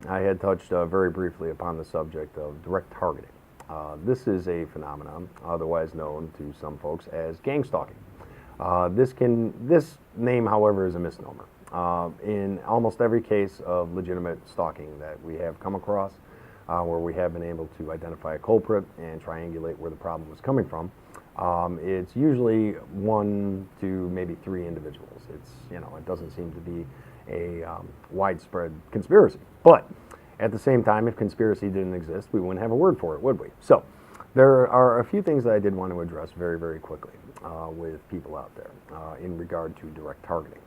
I had touched very briefly upon the subject of direct targeting. This is a phenomenon otherwise known to some folks as gang stalking. This name, however, is a misnomer. In almost every case of legitimate stalking that we have come across, where we have been able to identify a culprit and triangulate where the problem was coming from, it's usually one to maybe three individuals. It doesn't seem to be a widespread conspiracy. But at the same time, if conspiracy didn't exist, we wouldn't have a word for it, would we? So there are a few things that I did want to address very, very quickly with people out there in regard to direct targeting.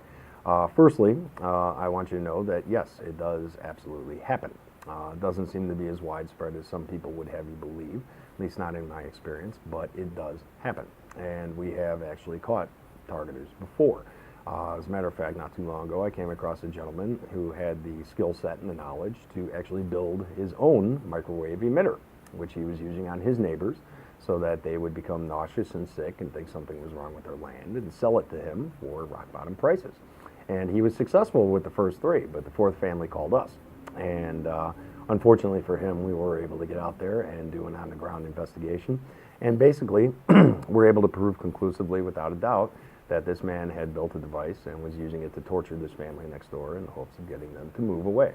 Firstly, I want you to know that yes, it does absolutely happen. It doesn't seem to be as widespread as some people would have you believe, at least not in my experience, but it does happen. And we have actually caught targeters before. As a matter of fact, not too long ago, I came across a gentleman who had the skill set and the knowledge to actually build his own microwave emitter, which he was using on his neighbors so that they would become nauseous and sick and think something was wrong with their land and sell it to him for rock bottom prices. And he was successful with the first three, but the fourth family called us. And unfortunately for him, we were able to get out there and do an on-the-ground investigation. And basically, we're able to prove conclusively, without a doubt, that this man had built a device and was using it to torture this family next door in the hopes of getting them to move away.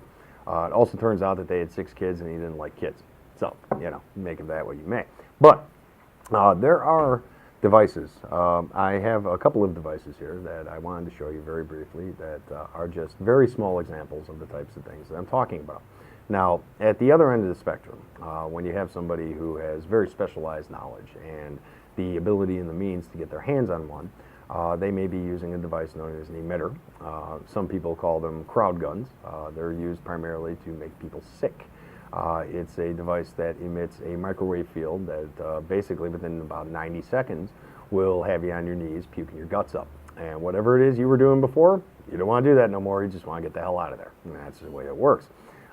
It also turns out that they had 6 kids and he didn't like kids. So, make of that what you may. But there are devices. I have a couple of devices here that I wanted to show you very briefly that are just very small examples of the types of things that I'm talking about. Now, at the other end of the spectrum, when you have somebody who has very specialized knowledge and the ability and the means to get their hands on one, they may be using a device known as an emitter. Some people call them crowd guns. They're used primarily to make people sick. It's a device that emits a microwave field that basically within about 90 seconds will have you on your knees puking your guts up. And whatever it is you were doing before, you don't want to do that no more. You just want to get the hell out of there. And that's the way it works.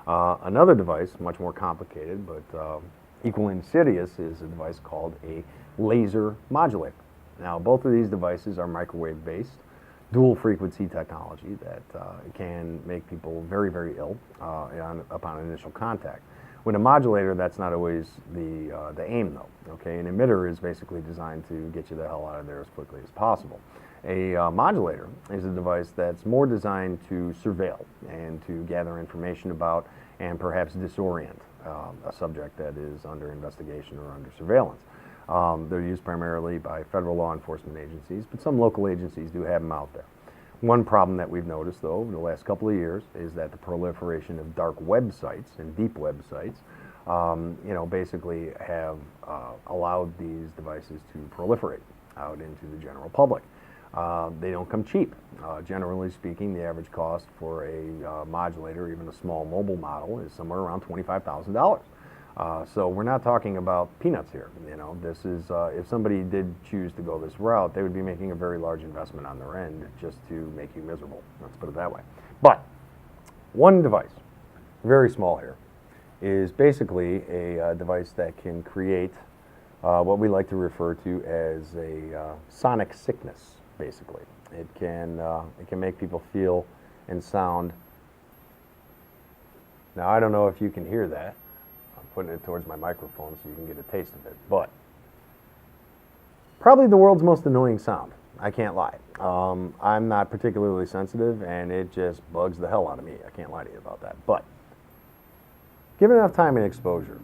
Another device, much more complicated but equally insidious, is a device called a laser modulator. Now, both of these devices are microwave-based, dual frequency technology that can make people very, very ill upon initial contact. With a modulator, that's not always the aim, though. Okay, an emitter is basically designed to get you the hell out of there as quickly as possible. A modulator is a device that's more designed to surveil and to gather information about and perhaps disorient a subject that is under investigation or under surveillance. They're used primarily by federal law enforcement agencies, but some local agencies do have them out there. One problem that we've noticed, though, over the last couple of years is that the proliferation of dark websites and deep websites, basically have allowed these devices to proliferate out into the general public. They don't come cheap. Generally speaking, the average cost for a modulator, even a small mobile model, is somewhere around $25,000. So we're not talking about peanuts here. This is if somebody did choose to go this route, they would be making a very large investment on their end just to make you miserable. Let's put it that way. But one device, very small here, is basically a device that can create what we like to refer to as a sonic sickness. Basically, it can make people feel and sound. Now, I don't know if you can hear that. Putting it towards my microphone so you can get a taste of it, but probably the world's most annoying sound. I can't lie. I'm not particularly sensitive, and it just bugs the hell out of me. I can't lie to you about that. But given enough time and exposure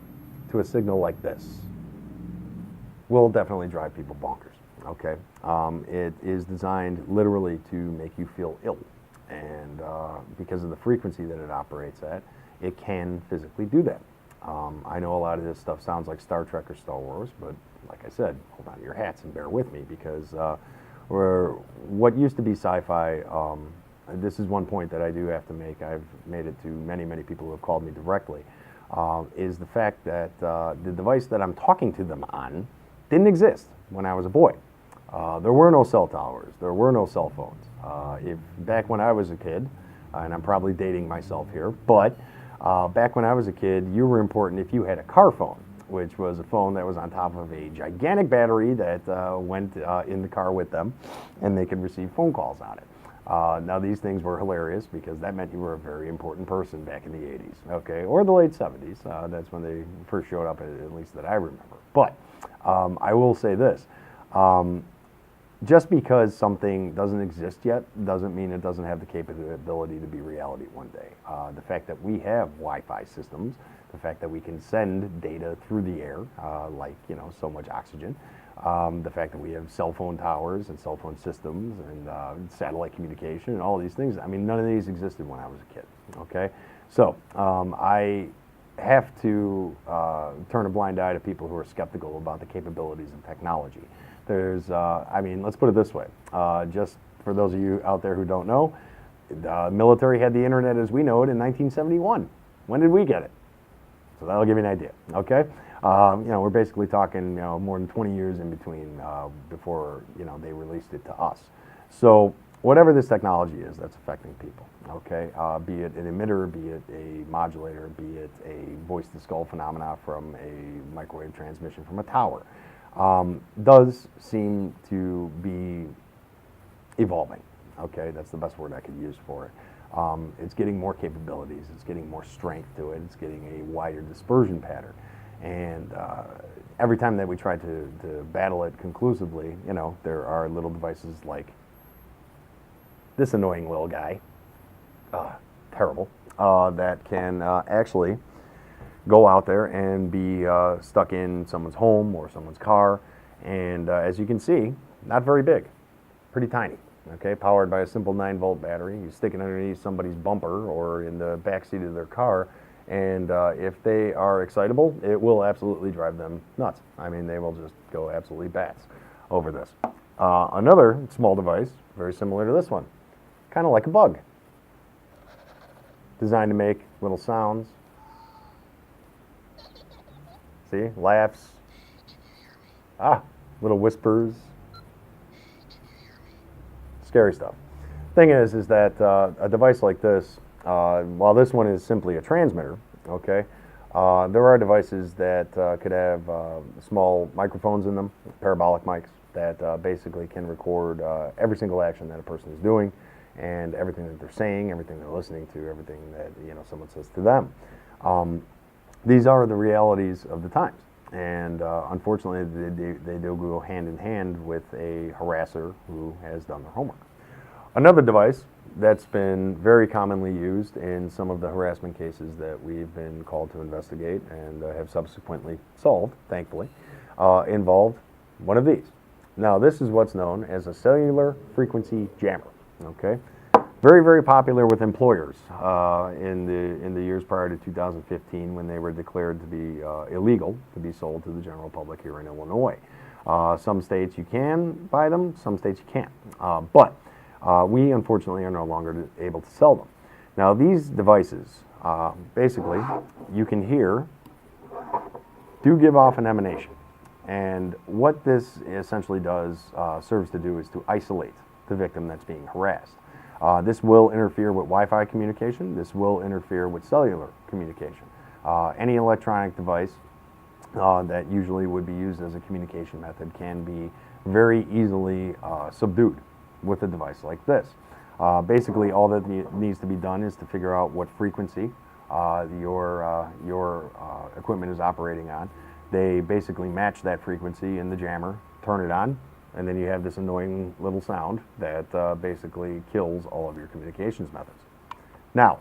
to a signal like this, will definitely drive people bonkers. Okay, it is designed literally to make you feel ill, and because of the frequency that it operates at, it can physically do that. I know a lot of this stuff sounds like Star Trek or Star Wars, but like I said, hold on to your hats and bear with me because what used to be sci-fi, this is one point that I do have to make, I've made it to many, many people who have called me directly, is the fact that the device that I'm talking to them on didn't exist when I was a boy. There were no cell towers, there were no cell phones. Back when I was a kid, and I'm probably dating myself here, but back when I was a kid, you were important if you had a car phone, which was a phone that was on top of a gigantic battery that went in the car with them, and they could receive phone calls on it. Now these things were hilarious because that meant you were a very important person back in the 80s, okay, or the late 70s. That's when they first showed up, at least that I remember. But I will say this. Just because something doesn't exist yet doesn't mean it doesn't have the capability to be reality one day. The fact that we have Wi-Fi systems, the fact that we can send data through the air, like so much oxygen, the fact that we have cell phone towers and cell phone systems and satellite communication and all these things. I mean, none of these existed when I was a kid. Okay, so I have to turn a blind eye to people who are skeptical about the capabilities of technology. There's, I mean, let's put it this way. Just for those of you out there who don't know, the military had the internet as we know it in 1971. When did we get it? So that'll give you an idea, okay? We're basically talking, more than 20 years in between before, they released it to us. So whatever this technology is that's affecting people, okay? Be it an emitter, be it a modulator, be it a voice-to-skull phenomena from a microwave transmission from a tower, does seem to be evolving. Okay, that's the best word I could use for it. It's getting more capabilities, it's getting more strength to it, it's getting a wider dispersion pattern. And every time that we try to battle it conclusively, there are little devices like this annoying little guy, terrible, that can actually go out there and be stuck in someone's home or someone's car. And as you can see, not very big, pretty tiny. Okay, powered by a simple 9-volt battery. You stick it underneath somebody's bumper or in the back seat of their car, and if they are excitable, it will absolutely drive them nuts. I mean, they will just go absolutely bats over this. Another small device, very similar to this one, kind of like a bug, designed to make little sounds. See, laughs, little whispers. Scary stuff. Thing is that a device like this, while this one is simply a transmitter, okay, there are devices that could have small microphones in them, parabolic mics, that basically can record every single action that a person is doing, and everything that they're saying, everything they're listening to, everything that someone says to them. These are the realities of the times, and unfortunately they do go hand in hand with a harasser who has done their homework. Another device that's been very commonly used in some of the harassment cases that we've been called to investigate and have subsequently solved, thankfully, involved one of these. Now, this is what's known as a cellular frequency jammer. Okay, very, very popular with employers in the years prior to 2015, when they were declared to be illegal to be sold to the general public here in Illinois. Some states you can buy them, some states you can't. But we unfortunately are no longer able to sell them. Now, these devices, basically, you can hear, do give off an emanation. And what this essentially does, serves to do, is to isolate the victim that's being harassed. This will interfere with Wi-Fi communication. This will interfere with cellular communication. Any electronic device that usually would be used as a communication method can be very easily subdued with a device like this. Basically, all that needs to be done is to figure out what frequency your equipment is operating on. They basically match that frequency in the jammer, turn it on, and then you have this annoying little sound that basically kills all of your communications methods. Now,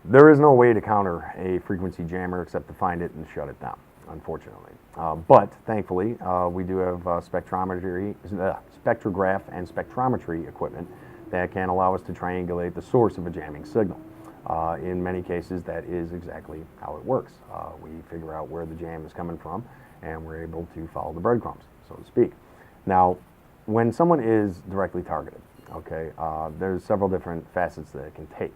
there is no way to counter a frequency jammer except to find it and shut it down, unfortunately. But thankfully, we do have spectrograph and spectrometry equipment that can allow us to triangulate the source of a jamming signal. In many cases, that is exactly how it works. We figure out where the jam is coming from, and we're able to follow the breadcrumbs, so to speak. Now, when someone is directly targeted, okay, there's several different facets that it can take.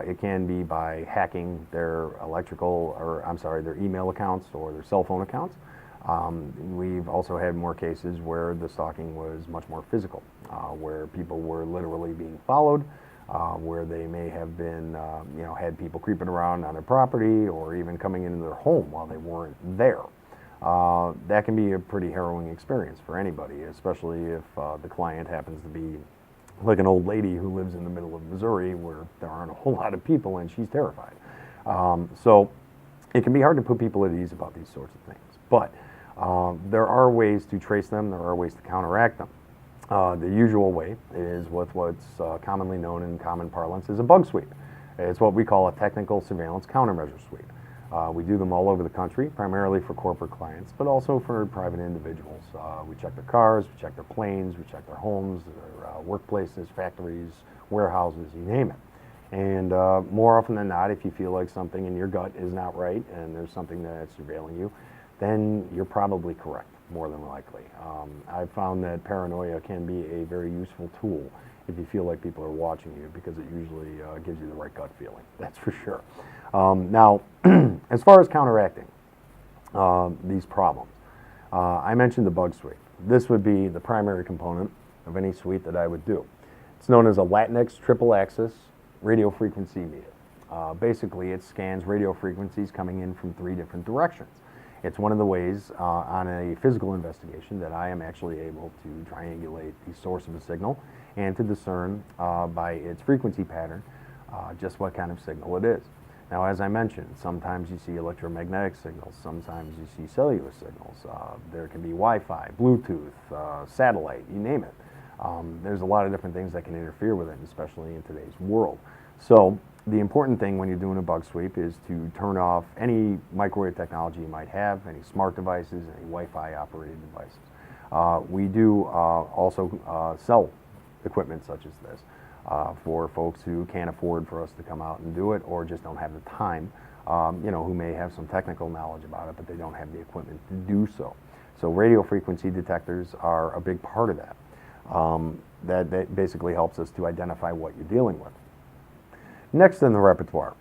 It can be by hacking their their email accounts or their cell phone accounts. We've also had more cases where the stalking was much more physical, where people were literally being followed, where they may have been, had people creeping around on their property or even coming into their home while they weren't there. That can be a pretty harrowing experience for anybody, especially if the client happens to be like an old lady who lives in the middle of Missouri where there aren't a whole lot of people and she's terrified. So it can be hard to put people at ease about these sorts of things. But there are ways to trace them. There are ways to counteract them. The usual way is with what's commonly known in common parlance as a bug sweep. It's what we call a technical surveillance countermeasure sweep. We do them all over the country, primarily for corporate clients, but also for private individuals. We check their cars, we check their planes, we check their homes, their workplaces, factories, warehouses, you name it. And more often than not, if you feel like something in your gut is not right and there's something that's surveilling you, then you're probably correct, more than likely. I've found that paranoia can be a very useful tool if you feel like people are watching you, because it usually gives you the right gut feeling, that's for sure. Now, as far as counteracting these problems, I mentioned the bug sweep. This would be the primary component of any sweep that I would do. It's known as a Latinx triple axis radio frequency meter. Basically, it scans radio frequencies coming in from 3 different directions. It's one of the ways on a physical investigation that I am actually able to triangulate the source of a signal and to discern by its frequency pattern just what kind of signal it is. Now, as I mentioned, sometimes you see electromagnetic signals, sometimes you see cellular signals. There can be Wi-Fi, Bluetooth, satellite, you name it. There's a lot of different things that can interfere with it, especially in today's world. So the important thing when you're doing a bug sweep is to turn off any microwave technology you might have, any smart devices, any Wi-Fi operated devices. We do also sell equipment such as this for folks who can't afford for us to come out and do it, or just don't have the time, who may have some technical knowledge about it, but they don't have the equipment to do so. So radio frequency detectors are a big part of that. That basically helps us to identify what you're dealing with. Next in the repertoire,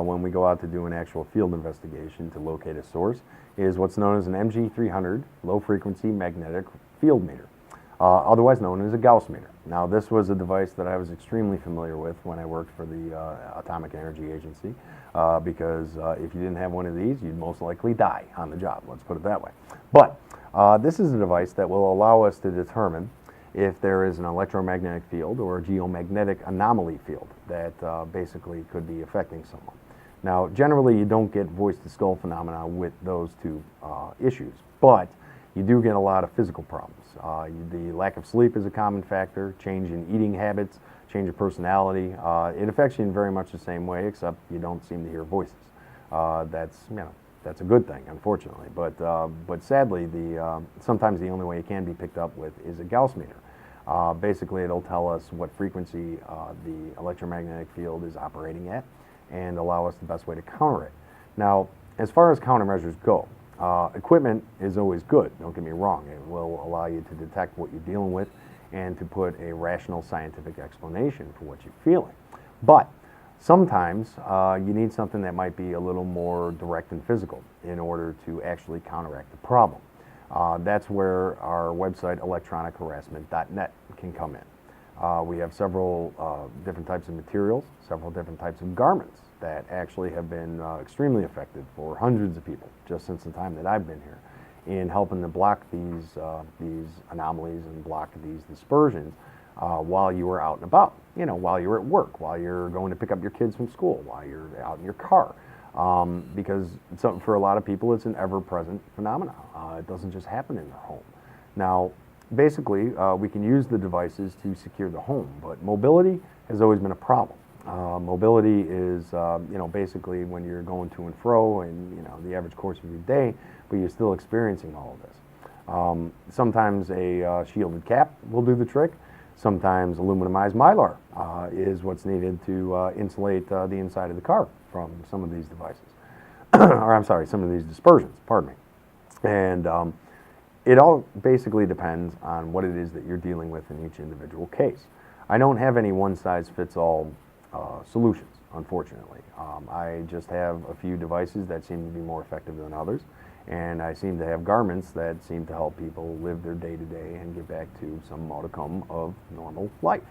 when we go out to do an actual field investigation to locate a source, is what's known as an MG300 low-frequency magnetic field meter, otherwise known as a Gauss meter. Now, this was a device that I was extremely familiar with when I worked for the Atomic Energy Agency, because if you didn't have one of these, you'd most likely die on the job, let's put it that way. But this is a device that will allow us to determine if there is an electromagnetic field or a geomagnetic anomaly field that basically could be affecting someone. Now, generally, you don't get voice-to-skull phenomena with those two issues, but you do get a lot of physical problems. The lack of sleep is a common factor, change in eating habits, change of personality. It affects you in very much the same way, except you don't seem to hear voices. That's a good thing, unfortunately. But sadly, sometimes the only way it can be picked up with is a Gauss meter. Basically, it'll tell us what frequency the electromagnetic field is operating at and allow us the best way to counter it. Now, as far as countermeasures go, equipment is always good, don't get me wrong. It will allow you to detect what you're dealing with and to put a rational scientific explanation for what you're feeling. But sometimes you need something that might be a little more direct and physical in order to actually counteract the problem. That's where our website, electronicharassment.net, can come in. We have several different types of materials, several different types of garments that actually have been extremely effective for hundreds of people just since the time that I've been here in helping to block these anomalies and block these dispersions while you are out and about, while you're at work, while you're going to pick up your kids from school, while you're out in your car. Because for a lot of people, it's an ever-present phenomenon. It doesn't just happen in their home. Now, basically, we can use the devices to secure the home, but mobility has always been a problem. Mobility is, basically when you're going to and fro and, the average course of your day, but you're still experiencing all of this. Sometimes a shielded cap will do the trick. Sometimes aluminumized mylar is what's needed to insulate the inside of the car from some of these devices. Or I'm sorry, some of these dispersions, pardon me. And it all basically depends on what it is that you're dealing with in each individual case. I don't have any one-size-fits-all solutions, unfortunately. I just have a few devices that seem to be more effective than others, and I seem to have garments that seem to help people live their day-to-day and get back to some modicum of normal life.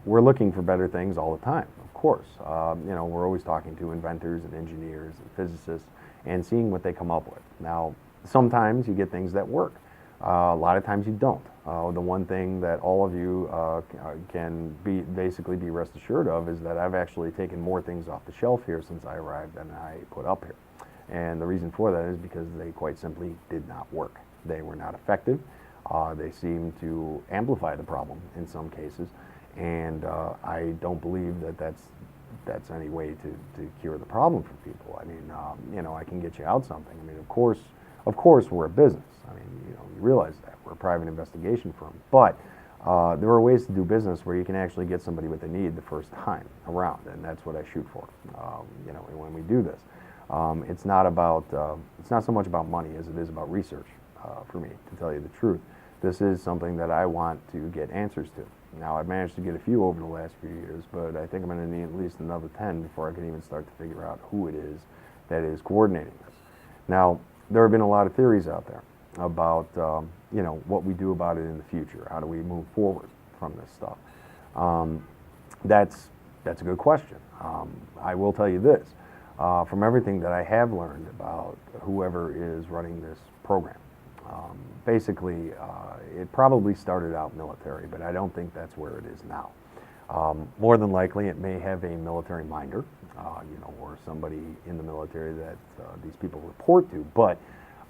We're looking for better things all the time, of course. We're always talking to inventors and engineers and physicists and seeing what they come up with. Now, sometimes you get things that work. A lot of times you don't. The one thing that all of you can basically be rest assured of is that I've actually taken more things off the shelf here since I arrived than I put up here. And the reason for that is because they quite simply did not work. They were not effective. They seem to amplify the problem in some cases, and I don't believe that that's any way to cure the problem for people. I mean, you know, I can get you out something. I mean, of course we're a business. I mean, you know, you realize that we're a private investigation firm, but there are ways to do business where you can actually get somebody what they need the first time around, and that's what I shoot for. You know, when we do this, it's not so much about money as it is about research. For me, to tell you the truth, this is something that I want to get answers to. Now, I've managed to get a few over the last few years, but I think I'm going to need at least another 10 before I can even start to figure out who it is that is coordinating this. Now, there have been a lot of theories out there about you know, what we do about it in the future. How do we move forward from this stuff? That's a good question. I will tell you this. From everything that I have learned about whoever is running this program, basically, it probably started out military, but I don't think that's where it is now. More than likely, it may have a military minder, you know, or somebody in the military that these people report to, but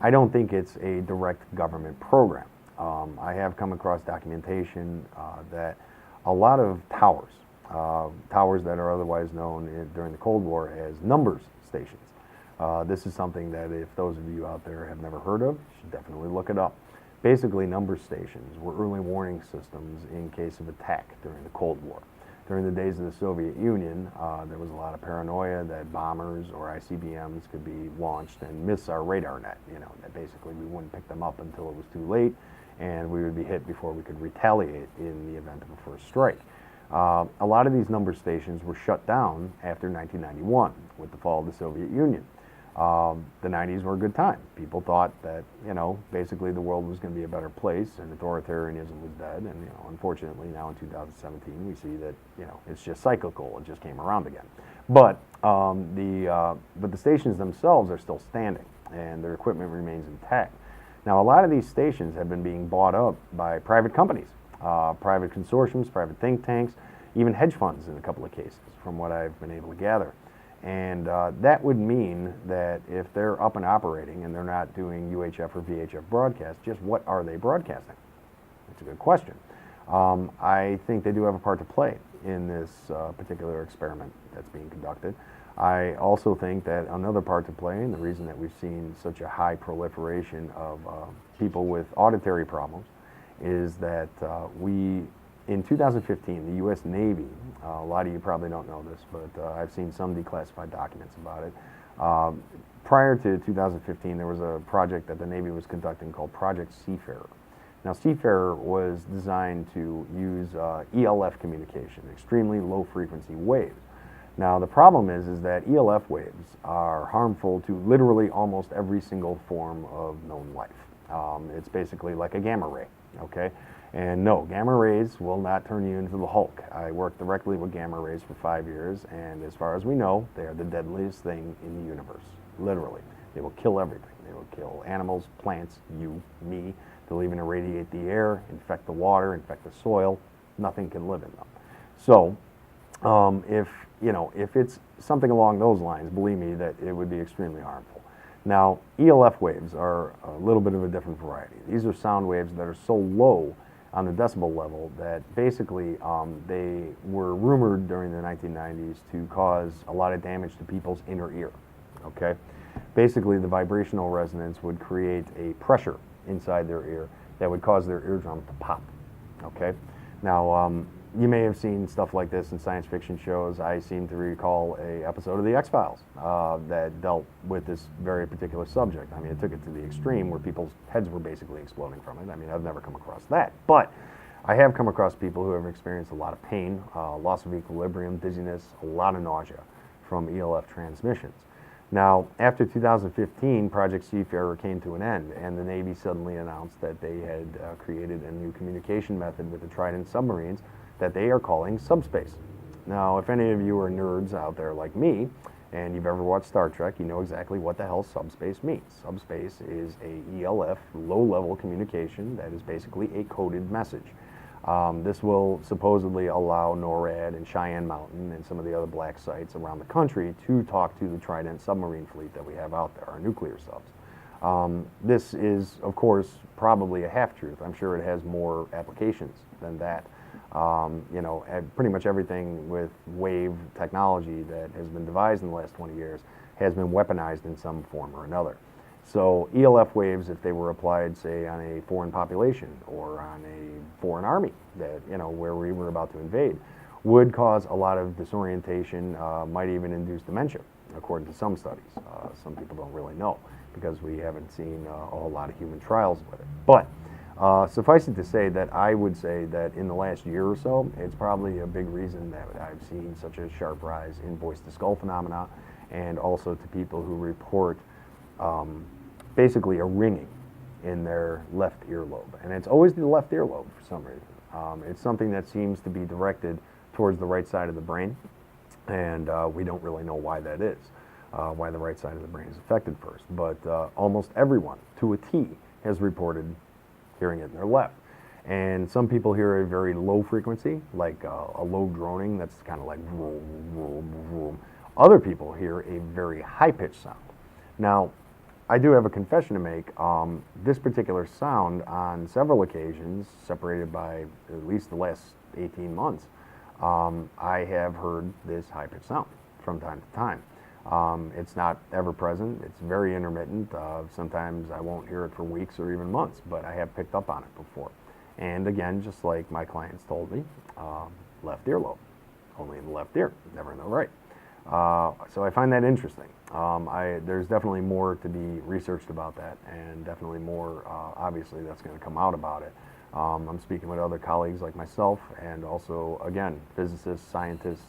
I don't think it's a direct government program. I have come across documentation that a lot of towers that are otherwise known during the Cold War as numbers stations. This is something that if those of you out there have never heard of, you should definitely look it up. Basically, number stations were early warning systems in case of attack during the Cold War. During the days of the Soviet Union, there was a lot of paranoia that bombers or ICBMs could be launched and miss our radar net, you know, that basically we wouldn't pick them up until it was too late, and we would be hit before we could retaliate in the event of a first strike. A lot of these number stations were shut down after 1991 with the fall of the Soviet Union. The 90s were a good time. People thought that, you know, basically the world was going to be a better place and authoritarianism was dead. And, you know, unfortunately now in 2017 we see that, you know, it's just cyclical. It just came around again. But the stations themselves are still standing and their equipment remains intact. Now, a lot of these stations have been being bought up by private companies, private consortiums, private think tanks, even hedge funds in a couple of cases, from what I've been able to gather. And that would mean that if they're up and operating and they're not doing UHF or VHF broadcasts, just what are they broadcasting? That's a good question. I think they do have a part to play in this particular experiment that's being conducted. I also think that another part to play, and the reason that we've seen such a high proliferation of people with auditory problems, is that in 2015, the U.S. Navy, a lot of you probably don't know this, but I've seen some declassified documents about it. Prior to 2015, there was a project that the Navy was conducting called Project Seafarer. Now, Seafarer was designed to use ELF communication, extremely low frequency waves. Now, the problem is that ELF waves are harmful to literally almost every single form of known life. It's basically like a gamma ray, okay? And no, gamma rays will not turn you into the Hulk. I worked directly with gamma rays for 5 years, and as far as we know, they are the deadliest thing in the universe, literally. They will kill everything. They will kill animals, plants, you, me. They'll even irradiate the air, infect the water, infect the soil. Nothing can live in them. So, if it's something along those lines, believe me that it would be extremely harmful. Now, ELF waves are a little bit of a different variety. These are sound waves that are so low on the decibel level that basically they were rumored during the 1990s to cause a lot of damage to people's inner ear, okay? Basically, the vibrational resonance would create a pressure inside their ear that would cause their eardrum to pop, okay? Now, you may have seen stuff like this in science fiction shows. I seem to recall an episode of The X-Files that dealt with this very particular subject. I mean, it took it to the extreme where people's heads were basically exploding from it. I mean, I've never come across that. But I have come across people who have experienced a lot of pain, loss of equilibrium, dizziness, a lot of nausea from ELF transmissions. Now, after 2015, Project Seafarer came to an end, and the Navy suddenly announced that they had created a new communication method with the Trident submarines that they are calling subspace. Now, if any of you are nerds out there like me, and you've ever watched Star Trek, you know exactly what the hell subspace means. Subspace is a ELF, low-level communication, that is basically a coded message. This will supposedly allow NORAD and Cheyenne Mountain and some of the other black sites around the country to talk to the Trident submarine fleet that we have out there, our nuclear subs. This is, of course, probably a half-truth. I'm sure it has more applications than that. You know, pretty much everything with wave technology that has been devised in the last 20 years has been weaponized in some form or another. So ELF waves, if they were applied, say, on a foreign population or on a foreign army that, you know, where we were about to invade, would cause a lot of disorientation, might even induce dementia, according to some studies. Some people don't really know because we haven't seen a whole lot of human trials with it. But suffice it to say that I would say that in the last year or so, it's probably a big reason that I've seen such a sharp rise in voice-to-skull phenomena, and also to people who report basically a ringing in their left earlobe. And it's always the left earlobe for some reason. It's something that seems to be directed towards the right side of the brain, and we don't really know why that is, why the right side of the brain is affected first. But almost everyone, to a T, has reported hearing it in their left. And some people hear a very low frequency, like a low droning that's kind of like vroom, vroom, vroom. Other people hear a very high-pitched sound. Now, I do have a confession to make. This particular sound, on several occasions, separated by at least the last 18 months, I have heard this high-pitched sound from time to time. It's not ever present. It's very intermittent. Sometimes I won't hear it for weeks or even months, but I have picked up on it before. And again, just like my clients told me, left earlobe, only in the left ear, never in the right. So I find that interesting. There's definitely more to be researched about that, and definitely more, obviously, that's going to come out about it. I'm speaking with other colleagues like myself, and also, again, physicists, scientists,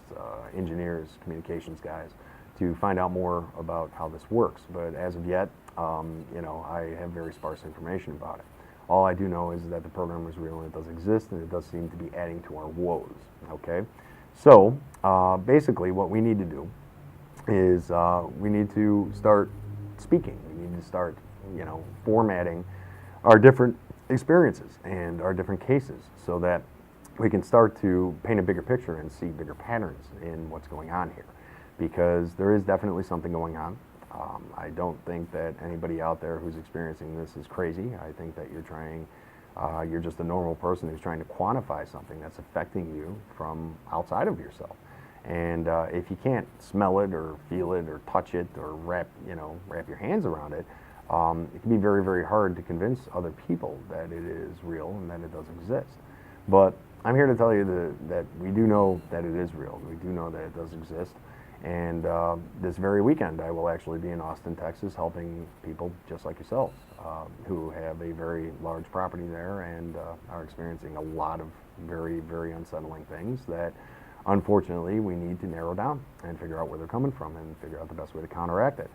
engineers, communications guys, to find out more about how this works. But as of yet, you know, I have very sparse information about it. All I do know is that the program is real and it does exist, and it does seem to be adding to our woes, okay? So, basically what we need to do is we need to start speaking. We need to start, you know, formatting our different experiences and our different cases so that we can start to paint a bigger picture and see bigger patterns in what's going on here. Because there is definitely something going on. I don't think that anybody out there who's experiencing this is crazy. I think that you're just a normal person who's trying to quantify something that's affecting you from outside of yourself. And if you can't smell it or feel it or touch it or wrap your hands around it, it can be very, very hard to convince other people that it is real and that it does exist. But I'm here to tell you that we do know that it is real. We do know that it does exist. And this very weekend, I will actually be in Austin, Texas, helping people just like yourselves who have a very large property there and are experiencing a lot of very, very unsettling things that, unfortunately, we need to narrow down and figure out where they're coming from and figure out the best way to counteract it.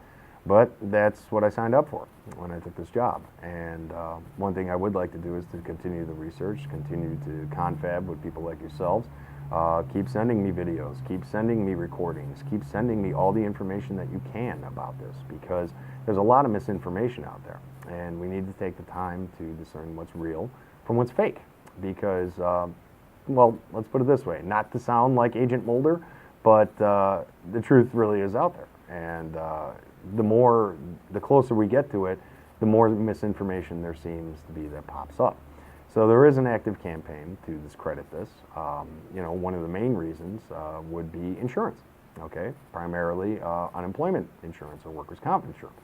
But that's what I signed up for when I took this job. And one thing I would like to do is to continue the research, continue to confab with people like yourselves. Keep sending me videos, keep sending me recordings, keep sending me all the information that you can about this, because there's a lot of misinformation out there, and we need to take the time to discern what's real from what's fake. Because, well, let's put it this way, not to sound like Agent Mulder, but the truth really is out there. And the closer we get to it, the more misinformation there seems to be that pops up. So there is an active campaign to discredit this. You know, one of the main reasons would be insurance, okay? Primarily unemployment insurance or workers' comp insurance.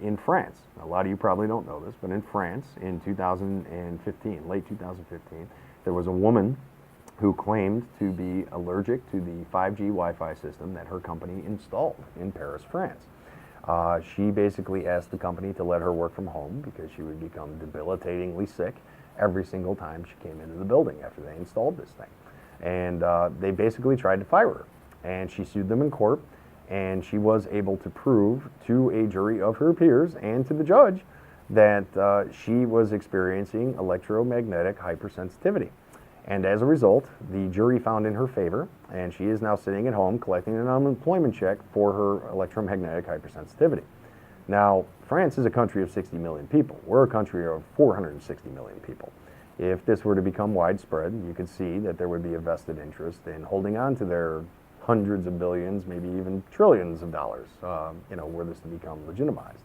In France, a lot of you probably don't know this, but in France in 2015, late 2015, there was a woman who claimed to be allergic to the 5G Wi-Fi system that her company installed in Paris, France. She basically asked the company to let her work from home because she would become debilitatingly sick every single time she came into the building after they installed this thing. And they basically tried to fire her. And she sued them in court, and she was able to prove to a jury of her peers and to the judge that she was experiencing electromagnetic hypersensitivity. And as a result, the jury found in her favor, and she is now sitting at home collecting an unemployment check for her electromagnetic hypersensitivity. Now, France is a country of 60 million people. We're a country of 460 million people. If this were to become widespread, you could see that there would be a vested interest in holding on to their hundreds of billions, maybe even trillions of dollars, were this to become legitimized.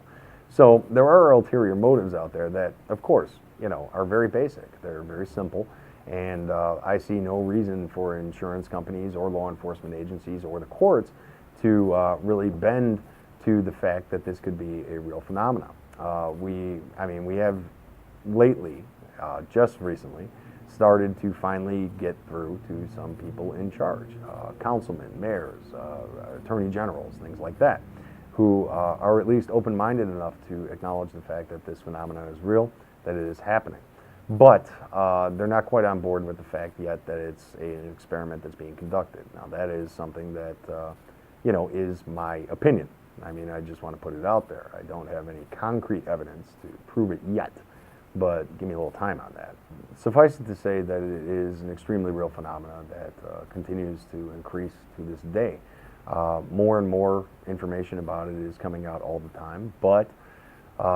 So there are ulterior motives out there that, of course, are very basic. They're very simple. And I see no reason for insurance companies or law enforcement agencies or the courts to really bend to the fact that this could be a real phenomenon. We have lately, just recently, started to finally get through to some people in charge, councilmen, mayors, attorney generals, things like that, who are at least open-minded enough to acknowledge the fact that this phenomenon is real, that it is happening. But they're not quite on board with the fact yet that it's an experiment that's being conducted. Now, that is something that, is my opinion. I mean, I just want to put it out there. I don't have any concrete evidence to prove it yet, but give me a little time on that. Suffice it to say that it is an extremely real phenomenon that continues to increase to this day. More and more information about it is coming out all the time, but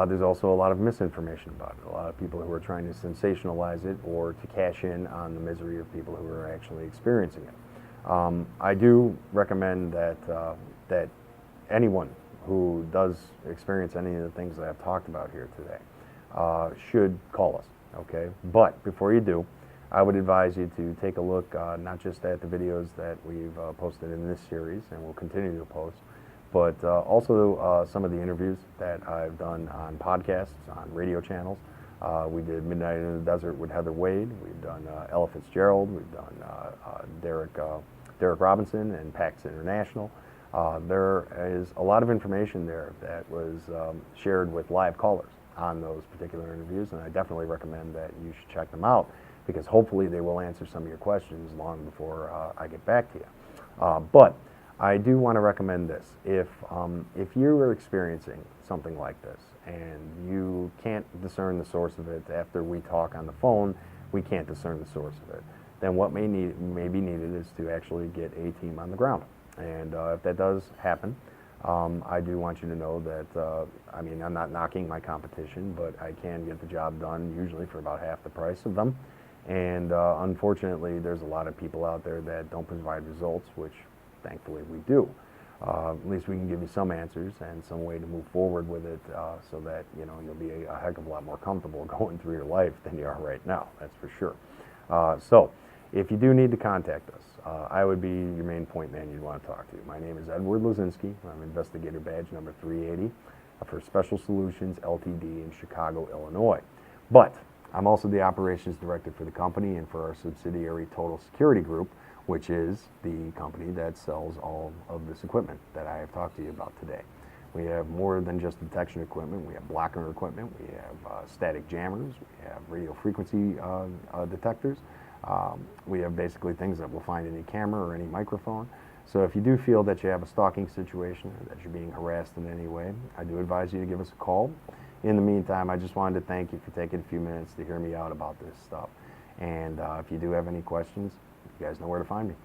there's also a lot of misinformation about it. A lot of people who are trying to sensationalize it or to cash in on the misery of people who are actually experiencing it. I do recommend that anyone who does experience any of the things that I've talked about here today should call us, okay? But before you do, I would advise you to take a look not just at the videos that we've posted in this series and will continue to post, but also some of the interviews that I've done on podcasts, on radio channels. We did Midnight in the Desert with Heather Wade. We've done Ella Fitzgerald. We've done Derek Robinson and PAX International. There is a lot of information there that was shared with live callers on those particular interviews, and I definitely recommend that you should check them out because hopefully they will answer some of your questions long before I get back to you. But I do want to recommend this. If you are experiencing something like this and you can't discern the source of it after we talk on the phone, we can't discern the source of it, then what may be needed is to actually get a team on the ground. And if that does happen, I do want you to know that, I'm not knocking my competition, but I can get the job done usually for about half the price of them. And unfortunately, there's a lot of people out there that don't provide results, which thankfully we do. At least we can give you some answers and some way to move forward with it so that you'll be a heck of a lot more comfortable going through your life than you are right now, that's for sure. So if you do need to contact us, I would be your main point man you'd want to talk to. My name is Ed Leszynski. I'm Investigator badge number 380 for Special Solutions Ltd. in Chicago, Illinois. But I'm also the operations director for the company and for our subsidiary Total Security Group, which is the company that sells all of this equipment that I have talked to you about today. We have more than just detection equipment. We have blocker equipment. We have static jammers. We have radio frequency detectors. We have basically things that will find any camera or any microphone. So if you do feel that you have a stalking situation or that you're being harassed in any way, I do advise you to give us a call. In the meantime, I just wanted to thank you for taking a few minutes to hear me out about this stuff. And if you do have any questions, you guys know where to find me.